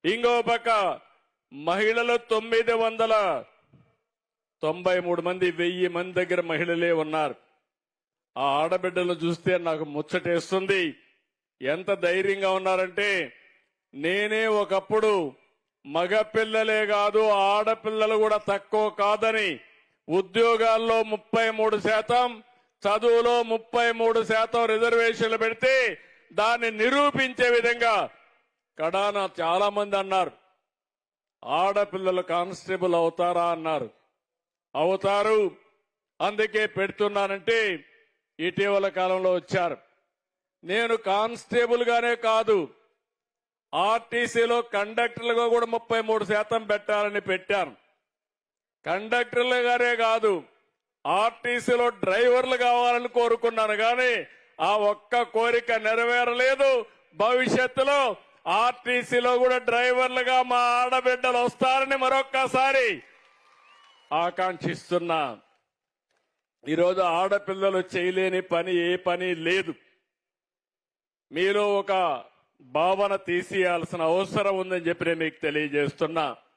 ఇంకో పక్క మహిళలు 993 మంది 1000 మంది దగ్గర మహిళలే ఉన్నారు. ఆ ఆడబిడ్డలను చూస్తే నాకు ముచ్చటేస్తుంది. ఎంత ధైర్యంగా ఉన్నారంటే, నేనే ఒకప్పుడు మగపిల్లలే కాదు ఆడపిల్లలు కూడా తక్కువ కాదని, ఉద్యోగాల్లో 33%, చదువులో 33% రిజర్వేషన్లు పెడితే దాన్ని నిరూపించే విధంగా కడాన చాలా మంది అన్నారు, ఆడపిల్లలు కానిస్టేబుల్ అవుతారా అన్నారు. అవుతారు, అందుకే పెడుతున్నానంటే ఇటీవల కాలంలో వచ్చారు. నేను కానిస్టేబుల్ గానే కాదు, ఆర్టీసీలో కండక్టర్లుగా కూడా 33% పెట్టాలని పెట్టాను. కండక్టర్లు గానే కాదు, ఆర్టీసీలో డ్రైవర్లు కావాలని కోరుకున్నాను. కానీ ఆ ఒక్క కోరిక నెరవేరలేదు. భవిష్యత్తులో ఆర్టీసీలో కూడా డ్రైవర్లుగా మా ఆడబిడ్డలు వస్తారని మరొక్కసారి ఆకాంక్షిస్తున్నా. ఈరోజు ఆడపిల్లలు చేయలేని పని ఏ పని లేదు. మీలో ఒక భావన తీసేయాల్సిన అవసరం ఉందని చెప్పి నేను మీకు తెలియజేస్తున్నా.